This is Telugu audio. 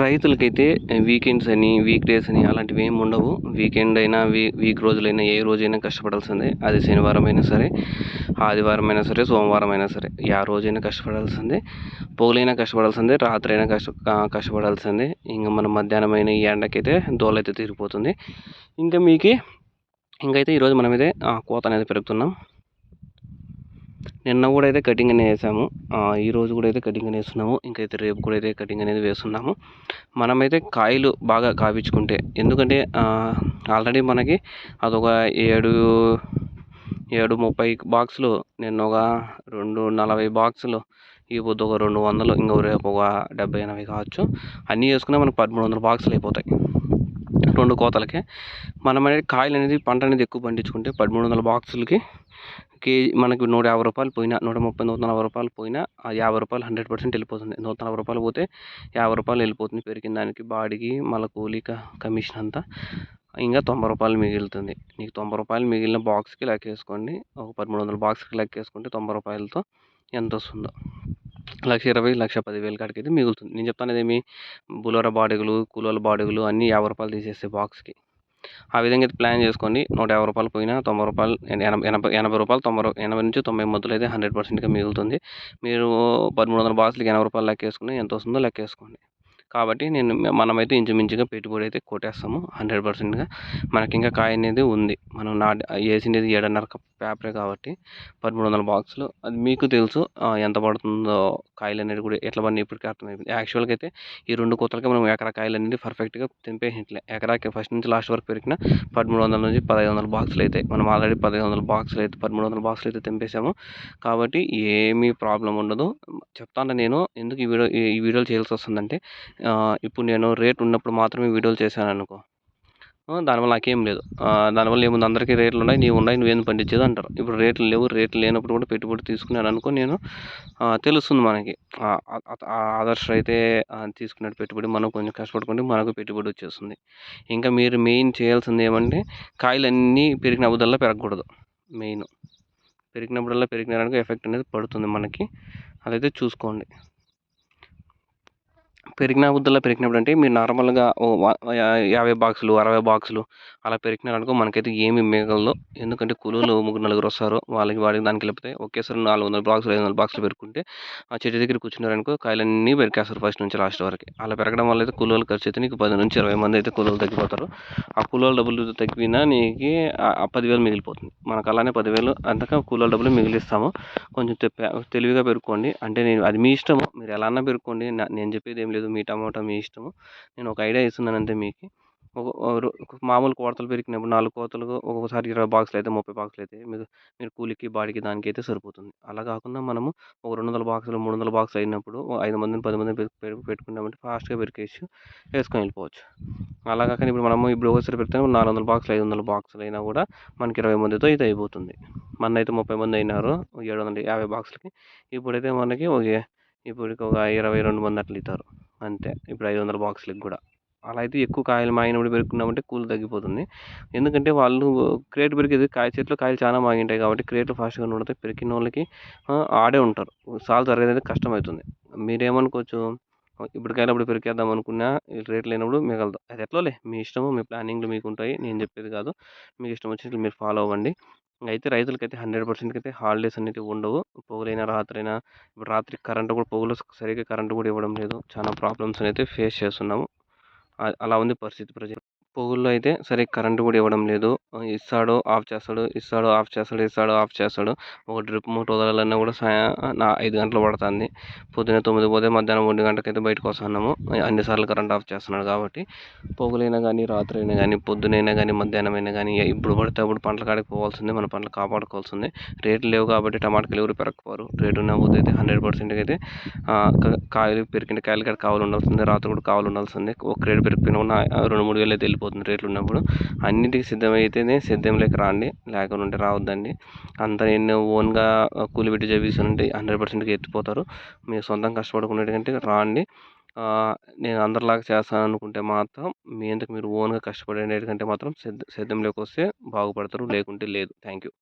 రైతులకైతే వీకెండ్స్ అని, వీక్ డేస్ అని అలాంటివి ఏమి ఉండవు. వీకెండ్ అయినా, వీక్ రోజులైనా ఏ రోజైనా కష్టపడాల్సిందే. అది శనివారం అయినా సరే, ఆదివారం అయినా సరే, సోమవారం అయినా సరే, రోజైనా కష్టపడాల్సిందే. పొగలైనా కష్టపడాల్సిందే, రాత్రైనా కష్టపడాల్సిందే. ఇంక మనం మధ్యాహ్నమైన ఈ ఎండకైతే దోలైతే తీరిపోతుంది. ఇంకా మీకి ఇంకైతే ఈరోజు మనమైతే కోత అనేది పెడుతున్నాం. నిన్న కూడా అయితే కటింగ్ అనేది వేసాము. ఈరోజు కూడా అయితే కటింగ్ అనేది వేస్తున్నాము. ఇంకైతే రేపు కూడా అయితే కటింగ్ అనేది వేస్తున్నాము. మనమైతే కాయలు బాగా కాపించుకుంటే, ఎందుకంటే ఆల్రెడీ మనకి అదొక 730 బాక్సులు, నిన్న ఒక 240 బాక్సులు, ఈ పొద్దు ఒక 200, ఇంకో రేపు ఒక 70-80 కావచ్చు. అన్నీ వేసుకున్నా మనకు 1300 బాక్సులు అయిపోతాయి 2 కోతలకే. మనం అనేది కాయలు అనేది పంట అనేది ఎక్కువ పండించుకుంటే 1300 బాక్సులకి కేజీ మనకి రూ. 150 పోయినా, 130, 140 రూపాయలు పోయినా ఆ రూ. 50 100% వెళ్ళిపోతుంది. రూ. 140 పోతే రూ. 50 వెళ్ళిపోతుంది. పెరిగిన దానికి బాడికి మళ్ళీ కూలీ కమిషన్ అంతా ఇంకా రూ. 90 మిగులుతుంది. నీకు రూ. 90 మిగిలిన బాక్స్కి లెక్కేసుకోండి. ఒక 1300 బాక్స్కి లెక్కేసుకుంటే రూ. 90తో ఎంత వస్తుందో 1,20,000, 1,10,000 కాడికైతే మిగులుతుంది. నేను చెప్తాను ఏమి, బులోరా బాడుగులు, కూలోళ్ళ బాడుగులు అన్నీ రూ. 50 తీసేస్తాయి బాక్స్కి. ఆ విధంగా అయితే ప్లాన్ చేసుకోండి. రూ. 150 పోయినా రూ. 90, 80 రూపాయలు, 80 నుంచి 90 మధ్యలో అయితే 100%గా మిగులుతుంది. మీరు 1300 బాక్సులకి రూ. 80 లెక్కేసుకుని ఎంత వస్తుందో లెక్కేసుకోండి. కాబట్టి మనమైతే ఇంచుమించుగా పెట్టుబడి అయితే కొట్టేస్తాము 100%గా. మనకి ఇంకా కాయ అనేది ఉంది. మనం వేసిండేది 7.5 పేపరే కాబట్టి 1300 బాక్సులు. అది మీకు తెలుసు ఎంత పడుతుందో కాయలు అనేది కూడా ఎట్లా పడినాయి ఇప్పటికే అర్థమైపోయింది. యాక్చువల్గా అయితే ఈ 2 కోతలకి మనం ఎకరా కాయలు అనేది పర్ఫెక్ట్గా తెంపేసినట్లే. ఎకరాకి ఫస్ట్ నుంచి లాస్ట్ వరకు పెరిగిన 1300 నుంచి 1500 బాక్సులు అవుతాయి. మనం ఆల్రెడీ 1500 బాక్సులు అయితే 1300 బాక్సులు అయితే తెంపేసాము. కాబట్టి ఏమీ ప్రాబ్లం ఉండదు. చెప్తాను నేను ఎందుకు ఈ వీడియోలు చేయాల్సి వస్తుందంటే, ఇప్పుడు నేను రేట్ ఉన్నప్పుడు మాత్రమే వీడియోలు చేశాను అనుకో, దానివల్ల నాకేం లేదు. దానివల్ల ఏముంది, అందరికీ రేట్లు ఉన్నాయి, నీవు ఉన్నాయి, నువ్వేం పండించేది అంటారు. ఇప్పుడు రేట్లు లేవు, రేట్లు లేనప్పుడు కూడా పెట్టుబడి తీసుకున్నాను అనుకో, నేను తెలుస్తుంది మనకి అదర్స్ అయితే తీసుకున్నట్టు పెట్టుబడి మనం కొంచెం కష్టపడుకుంటే మనకు పెట్టుబడి వచ్చేస్తుంది. ఇంకా మీరు మెయిన్ చేయాల్సింది ఏమంటే, కాయలన్నీ పెరిగినప్పుడల్లా పెరగకూడదు. మెయిన్ పెరిగినారనుకో ఎఫెక్ట్ అనేది పడుతుంది మనకి. అదైతే చూసుకోండి. పెరిగినప్పుడు అంటే మీరు నార్మల్గా 50 బాక్సులు, 60 బాక్సులు అలా పెరిగినారనుకో మనకైతే ఏమీ మిగలదు. ఎందుకంటే కూలీలు 3-4 వస్తారు. వాడికి దానికి వెళ్ళిపోతే ఒకేసారి 400 బాక్సులు, 500 బాక్సులు పెరుక్కుంటే ఆ చెట్టు దగ్గర కూర్చున్నారనుకో కాయలన్నీ పెరికేస్తారు ఫస్ట్ నుంచి లాస్ట్ వరకు. అలా పెరగడం వల్ల అయితే కూలీల ఖర్చు అయితే నీకు 10 నుంచి 20 మంది అయితే కూలీలు తగ్గిపోతారు. ఆ కూలీల డబ్బులు తగ్గినా నీకు 10,000 మిగిలిపోతుంది. మనకు అలానే 10,000 అంతగా కూలీల డబ్బులు మిగిలిస్తాము. కొంచెం తెలివిగా పెరుక్కోండి. అంటే అది మీ ఇష్టము, మీరు ఎలా అన్నా పెరుక్కోండి. నేను చెప్పేది ఏం లేదు, మీ టమాటా మీ ఇష్టము. నేను ఒక ఐడియా ఇస్తున్నాను అంతే మీకు. మామూలు కోతలు పెరిగినప్పుడు 4 కోతలకు ఒక్కొక్కసారి 20 బాక్సులు అయితే, 30 బాక్సులు అయితే మీరు కూలికి బాడికి దానికి అయితే సరిపోతుంది. అలా కాకుండా మనము ఒక 200 బాక్సులు, 300 బాక్సులు అయినప్పుడు 5 మందిని, 10 మందిని పెట్టుకున్నామంటే ఫాస్ట్గా పెరికేసి వేసుకొని వెళ్ళిపోవచ్చు. అలా కాకుండా ఇప్పుడు ఒకసారి పెడితే 400 బాక్సులు, 500 బాక్సులు అయినా కూడా మనకి 20 మందితో ఇది అయిపోతుంది. అయితే 30 మంది అయినారు 750 బాక్సులకి. ఇప్పుడైతే మనకి ఇప్పటికి ఒక 22 మంది అట్లా అవుతారు అంతే. ఇప్పుడు 500 బాక్సులకి కూడా అలా అయితే ఎక్కువ కాయలు మాగినప్పుడు పెరుక్కున్నామంటే కూలి తగ్గిపోతుంది. ఎందుకంటే వాళ్ళు క్రేట్ పెరిగేది చెట్లు కాయలు చాలా మాగింటాయి కాబట్టి క్రేట్లు ఫాస్ట్గా ఉండతాయి. పెరికిన వాళ్ళకి ఆడే ఉంటారు. సాల్ జరగేది కష్టమవుతుంది. మీరేమనుకోవచ్చు, ఇప్పటికైనా పెరికేద్దాం అనుకున్నా రేట్ లేనప్పుడు మిగలదు. అది ఎట్లోలే మీ ఇష్టము, మీ ప్లానింగ్లు మీకు ఉంటాయి. నేను చెప్పేది కాదు. మీకు ఇష్టం వచ్చినట్లు మీరు ఫాలో అవ్వండి. అయితే రైతులకైతే 100% అయితే హాలిడేస్ అనేవి ఉండవు. పొగలైనా రాత్రైనా. ఇప్పుడు రాత్రి కరెంటు కూడా పొగలు సరిగ్గా కరెంటు కూడా ఇవ్వడం లేదు. చాలా ప్రాబ్లమ్స్ అయితే ఫేస్ చేస్తున్నాము. అలా ఉంది పరిస్థితి ప్రజెంట్. పొగుల్లో అయితే సరిగ్గా కరెంటు కూడా ఇవ్వడం లేదు. ఇస్తాడు ఆఫ్ చేస్తాడు, ఇస్తాడు ఆఫ్ చేస్తాడు, ఇస్తాడు ఆఫ్ చేస్తాడు. ఒక డ్రిప్ మూట వదలాలన్నా కూడా 5 గంటలు పడుతుంది. పొద్దున్న 9 పోతే మధ్యాహ్నం 1 గంటకైతే బయటకు వస్తున్నాము. అన్నిసార్లు కరెంట్ ఆఫ్ చేస్తున్నాడు కాబట్టి పొగలైనా కానీ, రాత్రి అయినా కానీ, పొద్దునైనా కానీ, మధ్యాహ్నం అయినా కానీ ఇప్పుడు పడితే అప్పుడు పంటల కాడికి పోవాల్సిందే. మన పంటలు కాపాడుకోవాల్సిందే. రేట్లు లేవు కాబట్టి టమాటాలు ఎవరు పెరగకపోరు. రేటు ఉన్న పోతే అయితే 100% అయితే కాయలు పెరిగిన కాయలు కాడ కావాలి ఉండాల్సిందే. రాత్రి కూడా కావాలి ఉండాల్సిందే. ఒక రేటు పెరిగిపోయినా కూడా 2-3 వేలు అయితే వెళ్ళిపోతుంది రేట్లు ఉన్నప్పుడు. అన్నింటికి సిద్ధమైతేనే సేద్యంలోకి రండి, లేకుంటే రావద్దండి. అంతా నేను ఓన్గా కూలి పెట్టి చేపిస్తానంటే 100%గా ఎత్తిపోతారు. మీరు సొంతంగా కష్టపడుకునేటికంటే రాండి. నేను అందరిలాగా చేస్తాను అనుకుంటే మాత్రం మీ అంతకు మీరు ఓన్గా కష్టపడేటికంటే మాత్రం సేద్యంలోకి వస్తే బాగుపడతారు, లేకుంటే లేదు. Thank you.